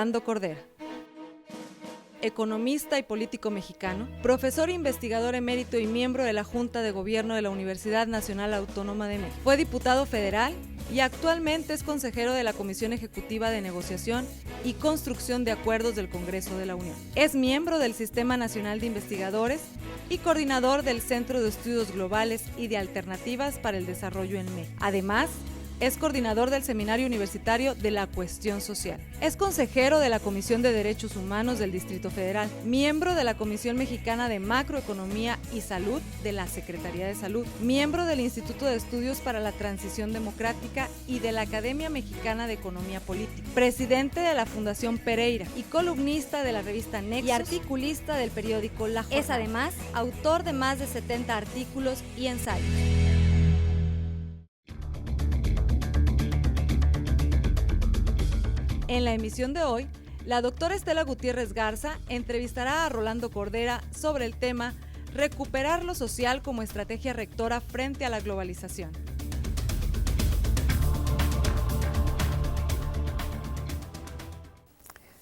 Rolando Cordera, economista y político mexicano, profesor e investigador emérito y miembro de la Junta de Gobierno de la Universidad Nacional Autónoma de México. Fue diputado federal y actualmente es consejero de la Comisión Ejecutiva de Negociación y Construcción de Acuerdos del Congreso de la Unión. Es miembro del Sistema Nacional de Investigadores y coordinador del Centro de Estudios Globales y de Alternativas para el Desarrollo en México. Además, es coordinador del Seminario Universitario de la Cuestión Social. Es consejero de la Comisión de Derechos Humanos del Distrito Federal, miembro de la Comisión Mexicana de Macroeconomía y Salud de la Secretaría de Salud, miembro del Instituto de Estudios para la Transición Democrática y de la Academia Mexicana de Economía Política, presidente de la Fundación Pereira y columnista de la revista Nexos y articulista del periódico La Jornada. Es además autor de más de 70 artículos y ensayos. En la emisión de hoy, la doctora Estela Gutiérrez Garza entrevistará a Rolando Cordera sobre el tema Recuperar lo social como estrategia rectora frente a la globalización.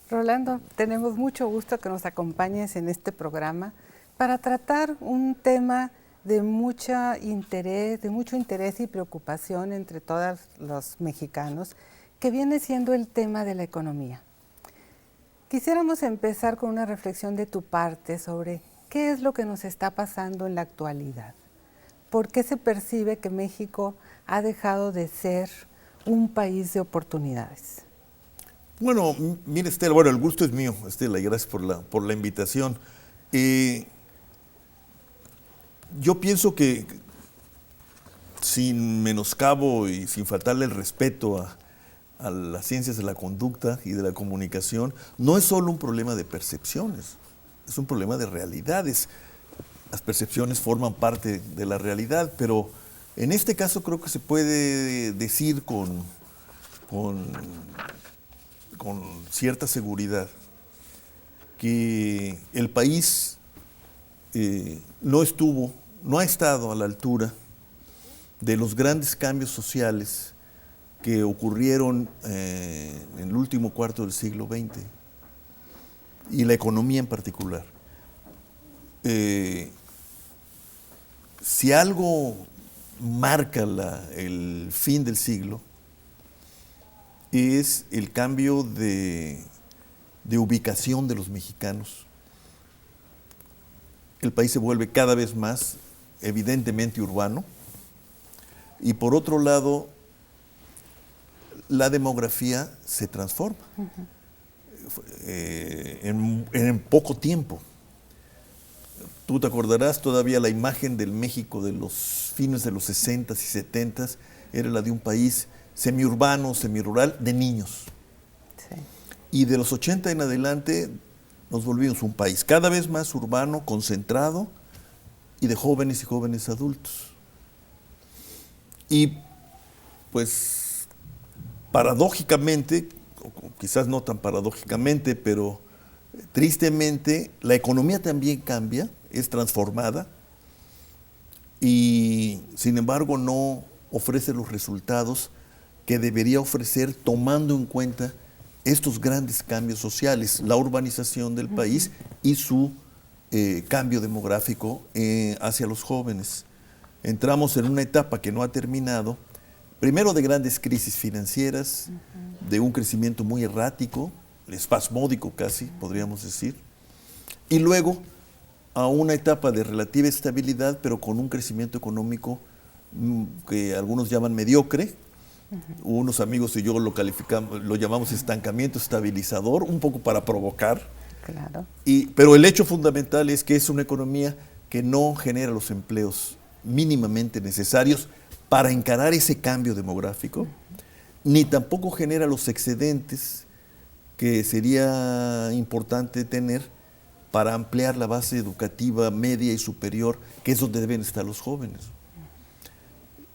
Rolando, tenemos mucho gusto que nos acompañes en este programa para tratar un tema de mucho interés y preocupación entre todos los mexicanos, que viene siendo el tema de la economía. Quisiéramos empezar con una reflexión de tu parte sobre qué es lo que nos está pasando en la actualidad. ¿Por qué se percibe que México ha dejado de ser un país de oportunidades? Bueno, mire, Estela, el gusto es mío, Estela, y gracias por la invitación. Yo pienso que, sin menoscabo y sin faltarle el respeto a las ciencias de la conducta y de la comunicación, no es solo un problema de percepciones, es un problema de realidades. Las percepciones forman parte de la realidad, pero en este caso creo que se puede decir con cierta seguridad que el país no ha estado a la altura de los grandes cambios sociales que ocurrieron en el último cuarto del siglo XX, y la economía en particular. Si algo marca el fin del siglo, es el cambio de ubicación de los mexicanos. El país se vuelve cada vez más, evidentemente, urbano, y por otro lado, la demografía se transforma en poco tiempo. Tú te acordarás, todavía la imagen del México de los fines de los 60s y 70s era la de un país semiurbano, semirural, de niños. Sí. Y de los 80 en adelante nos volvimos un país cada vez más urbano, concentrado, y de jóvenes y jóvenes adultos. Y pues paradójicamente, o quizás no tan paradójicamente, pero tristemente, la economía también cambia, es transformada, y sin embargo no ofrece los resultados que debería ofrecer, tomando en cuenta estos grandes cambios sociales, la urbanización del país y su cambio demográfico hacia los jóvenes. Entramos en una etapa que no ha terminado, primero de grandes crisis financieras, de un crecimiento muy errático, espasmódico casi, podríamos decir, y luego a una etapa de relativa estabilidad, pero con un crecimiento económico que algunos llaman mediocre. Unos amigos y yo lo llamamos estancamiento estabilizador, un poco para provocar. Claro. Pero el hecho fundamental es que es una economía que no genera los empleos mínimamente necesarios para encarar ese cambio demográfico, ni tampoco genera los excedentes que sería importante tener para ampliar la base educativa media y superior, que es donde deben estar los jóvenes.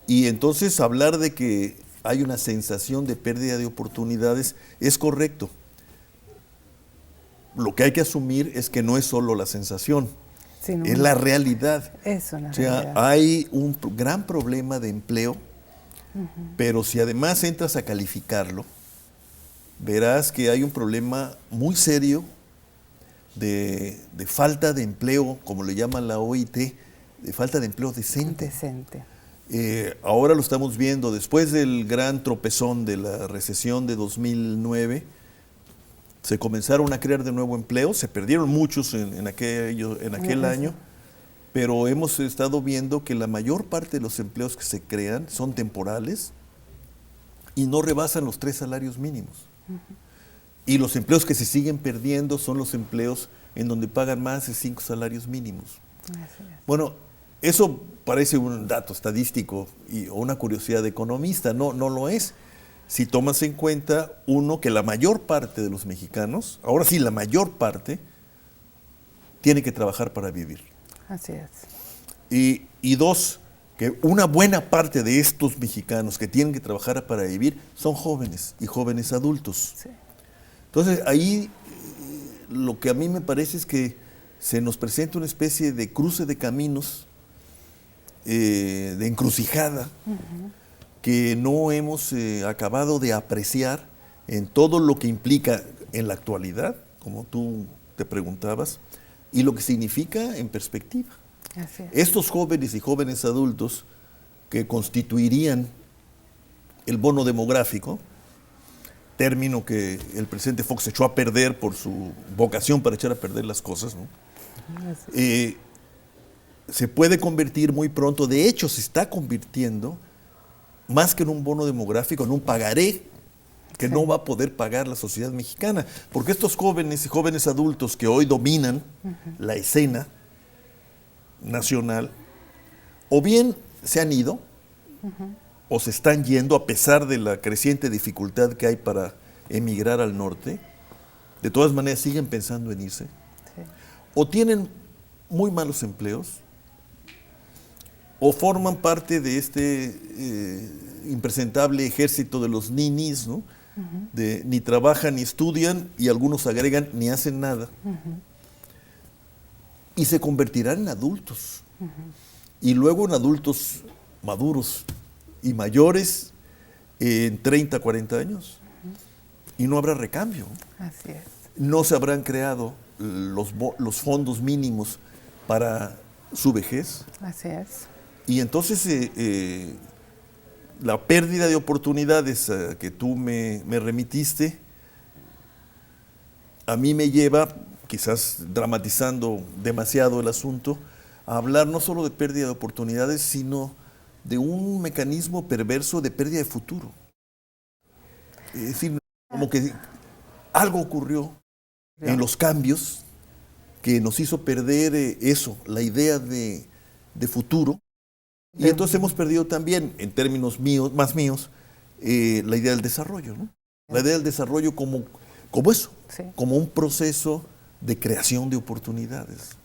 Y entonces hablar de que hay una sensación de pérdida de oportunidades es correcto. Lo que hay que asumir es que no es solo la sensación, es la realidad. Es una realidad. Hay un gran problema de empleo, pero si además entras a calificarlo, verás que hay un problema muy serio de falta de empleo, como le llama la OIT, de falta de empleo decente. Ahora lo estamos viendo, después del gran tropezón de la recesión de 2009, se comenzaron a crear de nuevo empleos, se perdieron muchos en aquel año, pero hemos estado viendo que la mayor parte de los empleos que se crean son temporales y no rebasan los 3 salarios mínimos. Y los empleos que se siguen perdiendo son los empleos en donde pagan más de 5 salarios mínimos. Bueno, eso parece un dato estadístico o una curiosidad de economista, no lo es. Si tomas en cuenta, uno, que la mayor parte de los mexicanos, ahora sí, la mayor parte, tiene que trabajar para vivir. Así es. Y dos, que una buena parte de estos mexicanos que tienen que trabajar para vivir son jóvenes y jóvenes adultos. Sí. Entonces, ahí lo que a mí me parece es que se nos presenta una especie de cruce de caminos, de encrucijada, que no hemos acabado de apreciar en todo lo que implica en la actualidad, como tú te preguntabas, y lo que significa en perspectiva. Así es. Estos jóvenes y jóvenes adultos que constituirían el bono demográfico, término que el presidente Fox echó a perder por su vocación para echar a perder las cosas, ¿no? Se puede convertir muy pronto, de hecho se está convirtiendo, más que en un bono demográfico, en un pagaré que no va a poder pagar la sociedad mexicana, porque estos jóvenes y jóvenes adultos que hoy dominan la escena nacional, o bien se han ido, o se están yendo a pesar de la creciente dificultad que hay para emigrar al norte, de todas maneras siguen pensando en irse, o tienen muy malos empleos, o forman parte de este impresentable ejército de los ninis, ¿no? De ni trabajan ni estudian, y algunos agregan ni hacen nada. Y se convertirán en adultos. Y luego en adultos maduros y mayores en 30, 40 años. Y no habrá recambio. Así es. No se habrán creado los fondos mínimos para su vejez. Así es. Y entonces la pérdida de oportunidades que tú me remitiste, a mí me lleva, quizás dramatizando demasiado el asunto, a hablar no solo de pérdida de oportunidades, sino de un mecanismo perverso de pérdida de futuro. Es decir, como que algo ocurrió en los cambios que nos hizo perder eso, la idea de futuro. Y entonces hemos perdido también, en términos más míos, la idea del desarrollo, ¿no? La idea del desarrollo como eso, como un proceso de creación de oportunidades.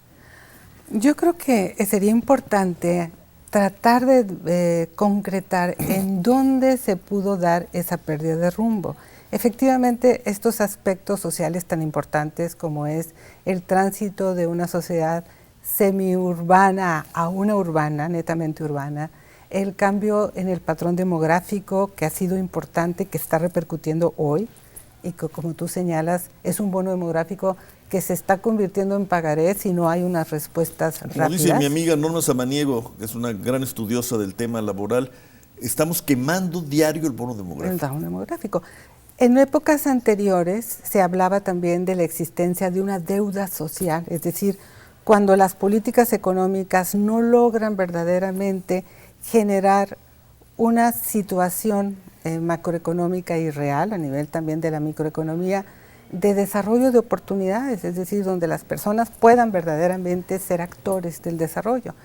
Yo creo que sería importante tratar de concretar en dónde se pudo dar esa pérdida de rumbo. Efectivamente, estos aspectos sociales tan importantes como es el tránsito de una sociedad semiurbana a una urbana, netamente urbana, el cambio en el patrón demográfico que ha sido importante, que está repercutiendo hoy, y que, como tú señalas, es un bono demográfico que se está convirtiendo en pagaré si no hay unas respuestas rápidas. Como dice mi amiga Norma Samaniego, que es una gran estudiosa del tema laboral, estamos quemando diario el bono demográfico. El bono demográfico. En épocas anteriores se hablaba también de la existencia de una deuda social, es decir, cuando las políticas económicas no logran verdaderamente generar una situación macroeconómica y real, a nivel también de la microeconomía, de desarrollo de oportunidades, es decir, donde las personas puedan verdaderamente ser actores del desarrollo.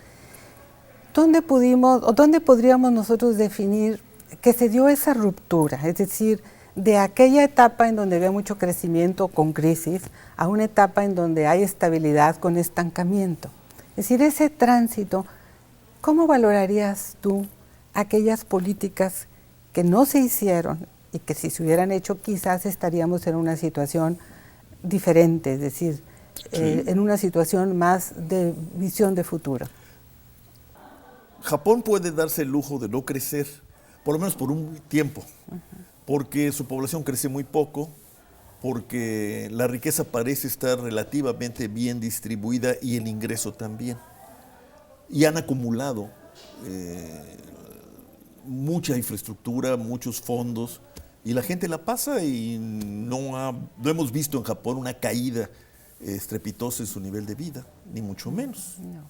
¿Dónde podríamos nosotros definir que se dio esa ruptura? Es decir, de aquella etapa en donde había mucho crecimiento con crisis a una etapa en donde hay estabilidad con estancamiento. Es decir, ese tránsito, ¿cómo valorarías tú aquellas políticas que no se hicieron y que si se hubieran hecho quizás estaríamos en una situación diferente, es decir, en una situación más de visión de futuro? Japón puede darse el lujo de no crecer, por lo menos por un tiempo, porque su población crece muy poco, porque la riqueza parece estar relativamente bien distribuida y el ingreso también. Y han acumulado mucha infraestructura, muchos fondos, y la gente la pasa y no hemos visto en Japón una caída estrepitosa en su nivel de vida, ni mucho menos. No.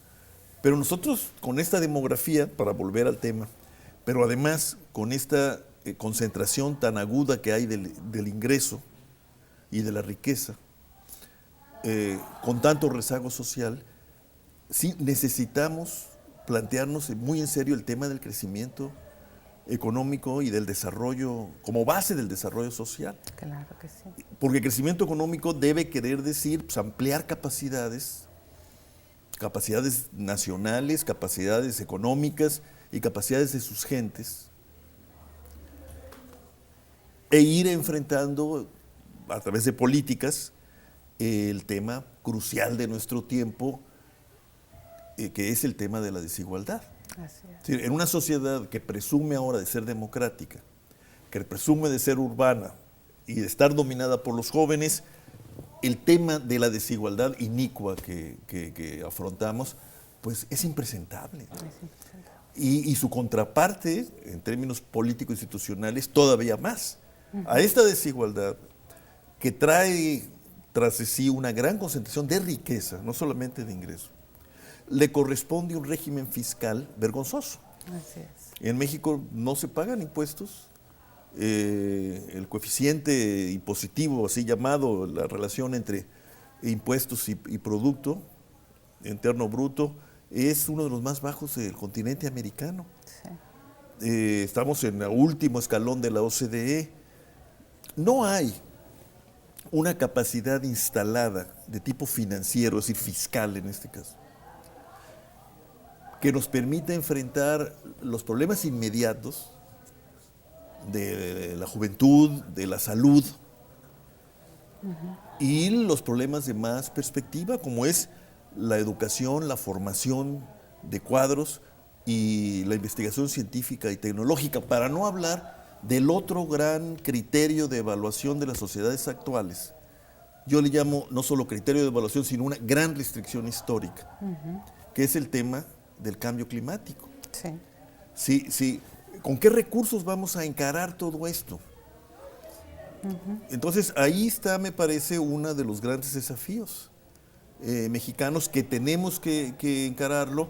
Pero nosotros con esta demografía, para volver al tema, pero además con esta concentración tan aguda que hay del ingreso y de la riqueza, con tanto rezago social, sí necesitamos plantearnos muy en serio el tema del crecimiento económico y del desarrollo, como base del desarrollo social. Claro que sí. Porque crecimiento económico debe querer decir pues, ampliar capacidades nacionales, capacidades económicas y capacidades de sus gentes, e ir enfrentando a través de políticas el tema crucial de nuestro tiempo, que es el tema de la desigualdad. Así es. Es decir, en una sociedad que presume ahora de ser democrática, que presume de ser urbana y de estar dominada por los jóvenes, el tema de la desigualdad inicua que afrontamos, pues es impresentable. Y su contraparte, en términos político-institucionales, todavía más. A esta desigualdad que trae tras de sí una gran concentración de riqueza, no solamente de ingreso, le corresponde un régimen fiscal vergonzoso. Así es. En México no se pagan impuestos. El coeficiente impositivo, así llamado, la relación entre impuestos y producto interno bruto, es uno de los más bajos del continente americano. Sí. Estamos en el último escalón de la OCDE. No hay una capacidad instalada de tipo financiero, es decir, fiscal en este caso, que nos permita enfrentar los problemas inmediatos de la juventud, de la salud, y los problemas de más perspectiva, como es la educación, la formación de cuadros y la investigación científica y tecnológica, para no hablar del otro gran criterio de evaluación de las sociedades actuales. Yo le llamo no solo criterio de evaluación, sino una gran restricción histórica, que es el tema del cambio climático. Sí. Sí, ¿con qué recursos vamos a encarar todo esto? Entonces, ahí está, me parece, uno de los grandes desafíos mexicanos que tenemos que encararlo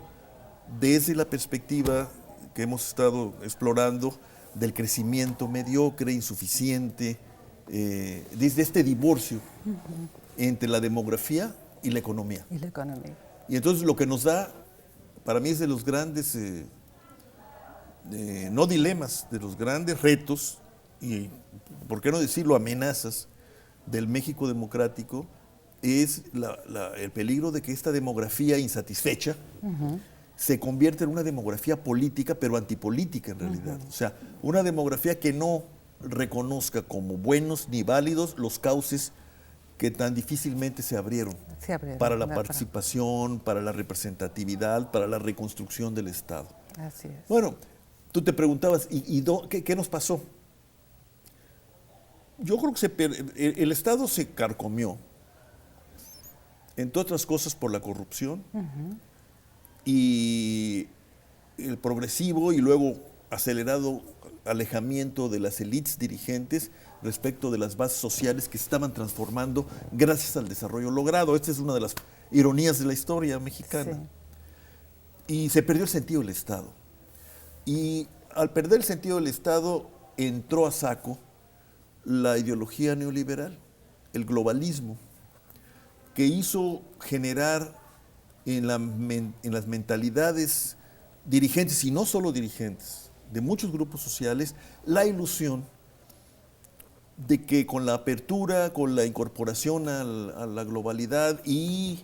desde la perspectiva que hemos estado explorando del crecimiento mediocre, insuficiente, desde este divorcio entre la demografía y la economía. Y la economía. Y entonces lo que nos da, para mí es de los grandes, no dilemas, de los grandes retos, y por qué no decirlo amenazas, del México democrático, es el peligro de que esta demografía insatisfecha se convierta en una demografía política, pero antipolítica en realidad. O sea, una demografía que no reconozca como buenos ni válidos los cauces que tan difícilmente se abrieron para la participación, para la representatividad, para la reconstrucción del Estado. Así es. Bueno, tú te preguntabas, ¿qué nos pasó? Yo creo que el Estado se carcomió, entre otras cosas por la corrupción y el progresivo y luego acelerado alejamiento de las élites dirigentes respecto de las bases sociales que se estaban transformando gracias al desarrollo logrado. Esta es una de las ironías de la historia mexicana. Sí. Y se perdió el sentido del Estado. Y al perder el sentido del Estado entró a saco la ideología neoliberal, el globalismo, que hizo generar en las mentalidades dirigentes, y no solo dirigentes, de muchos grupos sociales, la ilusión de que con la apertura, con la incorporación a la globalidad y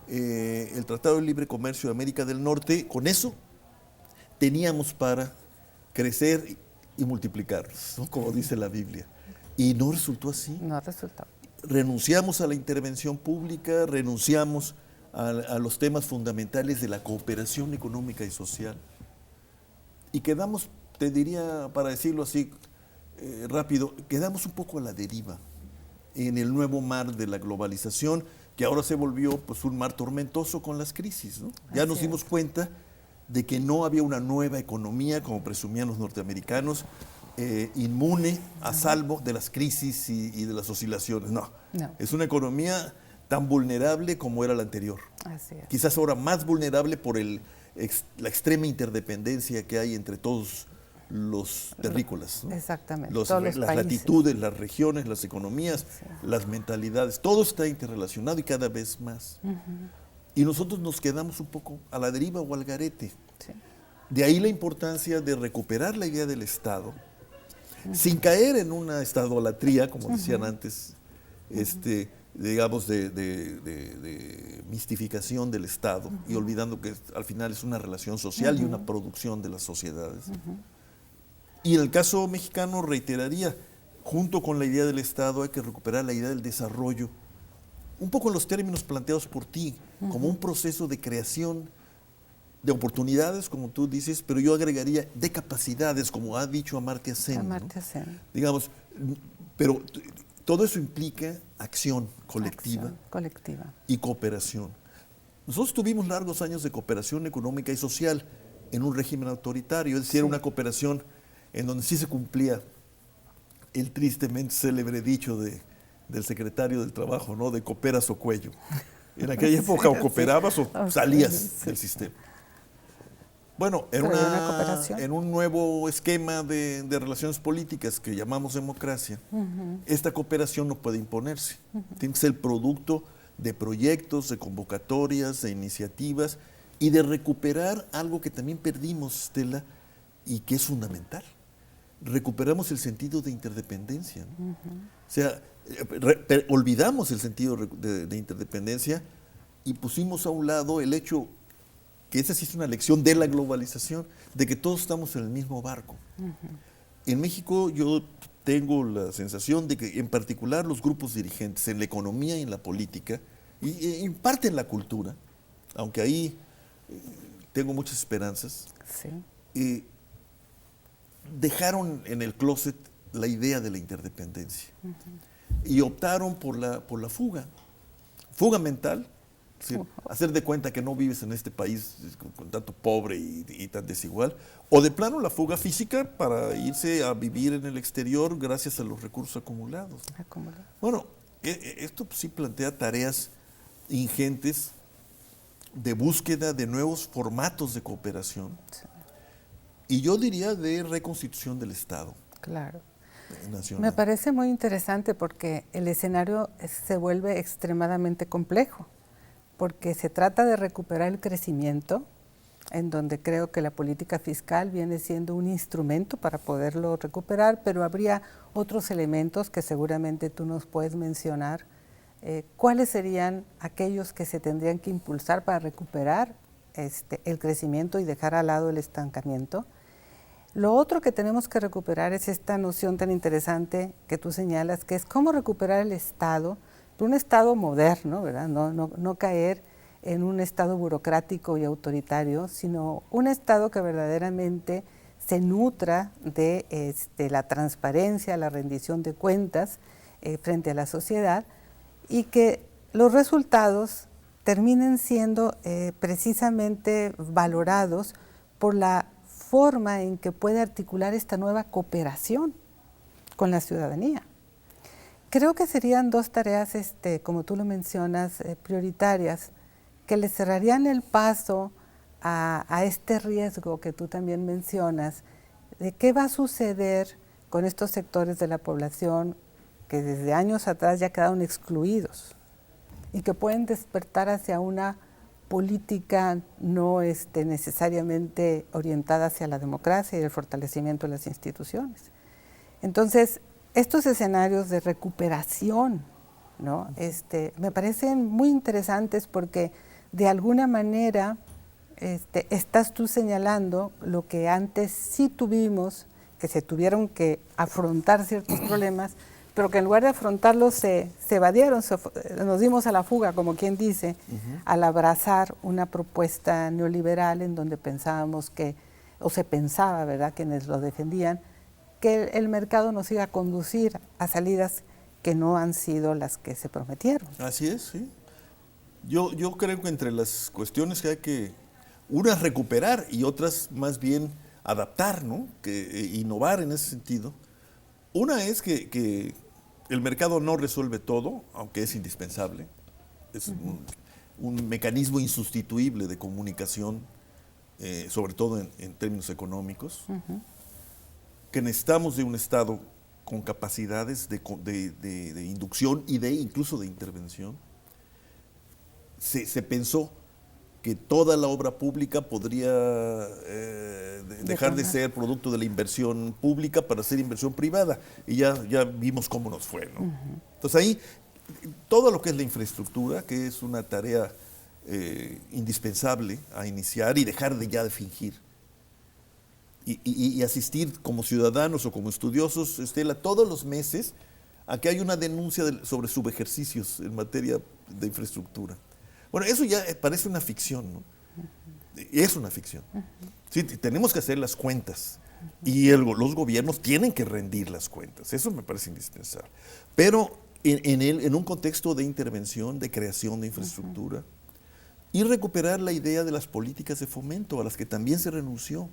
el Tratado de Libre Comercio de América del Norte, con eso teníamos para crecer y multiplicarnos, ¿no? Como dice la Biblia. Y no resultó así. No resultó. Renunciamos a la intervención pública, renunciamos a los temas fundamentales de la cooperación económica y social. Y quedamos, te diría, para decirlo así rápido, quedamos un poco a la deriva. en el nuevo mar de la globalización, que ahora se volvió pues un mar tormentoso con las crisis, ¿no? Ya nos dimos cuenta de que no había una nueva economía, como presumían los norteamericanos, inmune, a salvo de las crisis y de las oscilaciones. No, es una economía tan vulnerable como era la anterior. Así es. Quizás ahora más vulnerable por la extrema interdependencia que hay entre todos los terrícolas, ¿no? Exactamente. Las latitudes, las regiones, las economías, las mentalidades, todo está interrelacionado y cada vez más. Y nosotros nos quedamos un poco a la deriva o al garete. Sí. De ahí la importancia de recuperar la idea del Estado, sin caer en una estadolatría, como decían antes, digamos, de mistificación del Estado, y olvidando que al final es una relación social y una producción de las sociedades. Y en el caso mexicano, reiteraría, junto con la idea del Estado hay que recuperar la idea del desarrollo, un poco en los términos planteados por ti, como un proceso de creación de oportunidades, como tú dices, pero yo agregaría de capacidades, como ha dicho Amartya Sen. Amartya Sen. ¿No? Digamos, pero todo eso implica acción colectiva, y cooperación. Nosotros tuvimos largos años de cooperación económica y social en un régimen autoritario, es decir, una cooperación en donde sí se cumplía el tristemente célebre dicho del secretario del Trabajo, ¿no? De cooperas o cuello. En aquella época o cooperabas o salías del sistema. Bueno, en un nuevo esquema de relaciones políticas que llamamos democracia, esta cooperación no puede imponerse. Tiene que ser el producto de proyectos, de convocatorias, de iniciativas y de recuperar algo que también perdimos, Stella, y que es fundamental. Recuperamos el sentido de interdependencia, ¿no? O sea, olvidamos el sentido de interdependencia y pusimos a un lado el hecho, que esa sí es una lección de la globalización, de que todos estamos en el mismo barco. En México yo tengo la sensación de que en particular los grupos dirigentes en la economía y en la política, y en parte en la cultura, aunque ahí tengo muchas esperanzas, dejaron en el closet la idea de la interdependencia y optaron por la fuga mental, hacer de cuenta que no vives en este país con tanto pobre y tan desigual, o de plano la fuga física para irse a vivir en el exterior gracias a los recursos acumulados. Bueno, esto sí plantea tareas ingentes de búsqueda de nuevos formatos de cooperación. Y yo diría de reconstitución del Estado. Claro. Nacional. Me parece muy interesante porque el escenario se vuelve extremadamente complejo, porque se trata de recuperar el crecimiento, en donde creo que la política fiscal viene siendo un instrumento para poderlo recuperar, pero habría otros elementos que seguramente tú nos puedes mencionar. ¿Cuáles serían aquellos que se tendrían que impulsar para recuperar el crecimiento y dejar al lado el estancamiento? Lo otro que tenemos que recuperar es esta noción tan interesante que tú señalas, que es cómo recuperar el Estado, pero un Estado moderno, ¿verdad? No caer en un Estado burocrático y autoritario, sino un Estado que verdaderamente se nutra de la transparencia, la rendición de cuentas frente a la sociedad, y que los resultados terminen siendo precisamente valorados por la forma en que puede articular esta nueva cooperación con la ciudadanía. Creo que serían dos tareas, como tú lo mencionas, prioritarias, que le cerrarían el paso a este riesgo que tú también mencionas, de qué va a suceder con estos sectores de la población que desde años atrás ya quedaron excluidos y que pueden despertar hacia una política no necesariamente orientada hacia la democracia y el fortalecimiento de las instituciones. Entonces, estos escenarios de recuperación, ¿no? Me parecen muy interesantes porque de alguna manera estás tú señalando lo que antes sí tuvimos, que se tuvieron que afrontar ciertos problemas, pero que en lugar de afrontarlos se evadieron, nos dimos a la fuga, como quien dice, al abrazar una propuesta neoliberal en donde pensábamos o se pensaba, ¿verdad?, quienes lo defendían, que el mercado nos iba a conducir a salidas que no han sido las que se prometieron. Así es, sí. Yo creo que entre las cuestiones que hay que, unas recuperar y otras más bien adaptar, ¿no? Innovar en ese sentido. Una es que el mercado no resuelve todo, aunque es indispensable. Es un mecanismo insustituible de comunicación, sobre todo en términos económicos, que necesitamos de un Estado con capacidades de inducción y incluso de intervención. Se pensó que toda la obra pública podría dejar de ser producto de la inversión pública para ser inversión privada, y ya vimos cómo nos fue, ¿no? Entonces ahí, todo lo que es la infraestructura, que es una tarea indispensable a iniciar y dejar de fingir, y asistir como ciudadanos o como estudiosos, Estela, todos los meses a que hay una denuncia sobre subejercicios en materia de infraestructura. Bueno, eso ya parece una ficción, ¿no? Es una ficción. Sí, tenemos que hacer las cuentas y los gobiernos tienen que rendir las cuentas. Eso me parece indispensable. Pero en un contexto de intervención, de creación de infraestructura, y recuperar la idea de las políticas de fomento a las que también se renunció.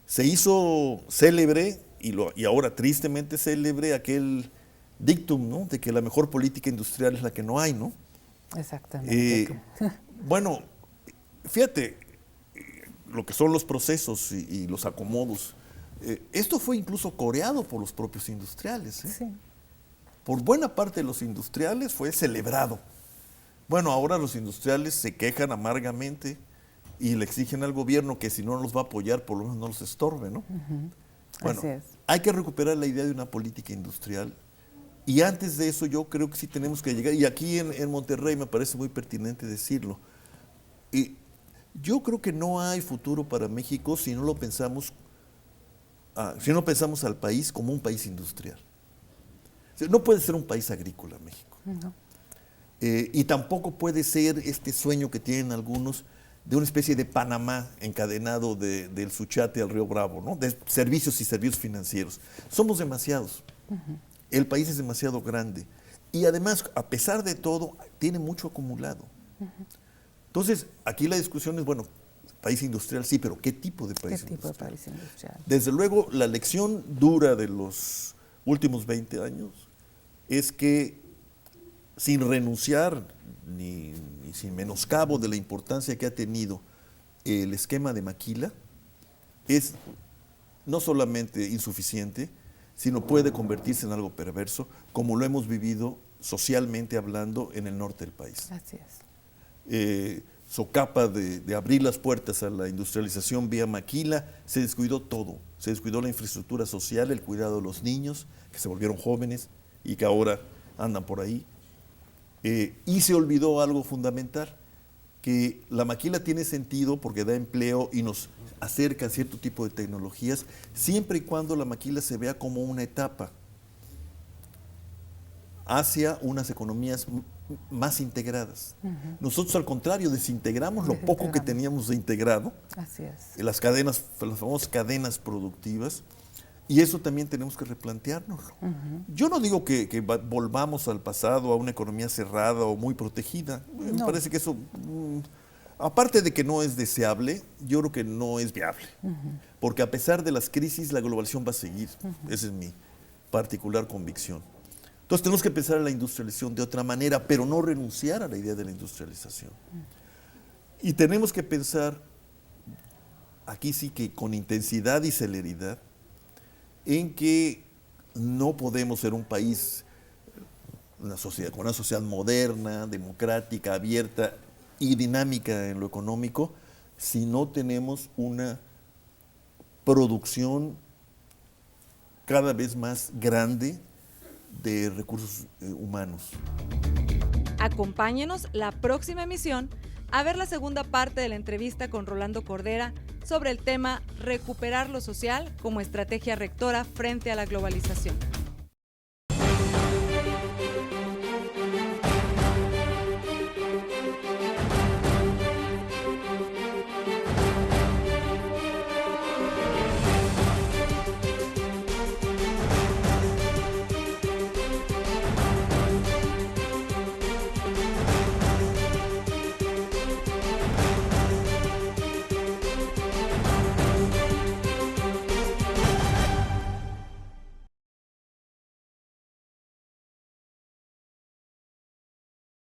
Se hizo célebre y ahora tristemente célebre aquel dictum, ¿no? De que la mejor política industrial es la que no hay, ¿no? Exactamente. Bueno, fíjate lo que son los procesos y los acomodos. Esto fue incluso coreado por los propios industriales, ¿eh? Sí. Por buena parte de los industriales fue celebrado. Bueno, ahora los industriales se quejan amargamente y le exigen al gobierno que si no los va a apoyar, por lo menos no los estorbe, ¿no? Bueno, así es. hay que recuperar la idea de una política industrial. Y antes de eso yo creo que sí tenemos que llegar, y aquí en Monterrey me parece muy pertinente decirlo, y yo creo que no hay futuro para México si no pensamos al país como un país industrial. O sea, no puede ser un país agrícola México. No. Y tampoco puede ser este sueño que tienen algunos de una especie de Panamá encadenado del Suchiate al Río Bravo, ¿no? De servicios y servicios financieros. Somos demasiados. El país es demasiado grande y además, a pesar de todo, tiene mucho acumulado. Entonces, aquí la discusión es, bueno, país industrial sí, pero ¿qué tipo de país industrial? ¿Qué tipo de país industrial? Desde luego, la lección dura de los últimos 20 años es que sin renunciar ni sin menoscabo de la importancia que ha tenido el esquema de Maquila, es no solamente insuficiente, sino puede convertirse en algo perverso, como lo hemos vivido socialmente hablando en el norte del país. Así es. Socapa de abrir las puertas a la industrialización vía Maquila, se descuidó todo. Se descuidó la infraestructura social, el cuidado de los niños, que se volvieron jóvenes y que ahora andan por ahí. Y se olvidó algo fundamental, que la Maquila tiene sentido porque da empleo y nos acerca a cierto tipo de tecnologías, siempre y cuando la Maquila se vea como una etapa hacia unas economías más integradas. Nosotros, al contrario, desintegramos lo poco que teníamos de integrado. Así es. Las famosas cadenas productivas, y eso también tenemos que replanteárnoslo. Yo no digo que volvamos al pasado, a una economía cerrada o muy protegida. Me parece que eso, aparte de que no es deseable, yo creo que no es viable. Porque a pesar de las crisis, la globalización va a seguir. Esa es mi particular convicción. Entonces tenemos que pensar en la industrialización de otra manera, pero no renunciar a la idea de la industrialización. Y tenemos que pensar, aquí sí que con intensidad y celeridad, en que no podemos ser un país, con una sociedad moderna, democrática, abierta y dinámica en lo económico, si no tenemos una producción cada vez más grande de recursos humanos. Acompáñenos la próxima emisión a ver la segunda parte de la entrevista con Rolando Cordera sobre el tema Recuperar lo social como estrategia rectora frente a la globalización.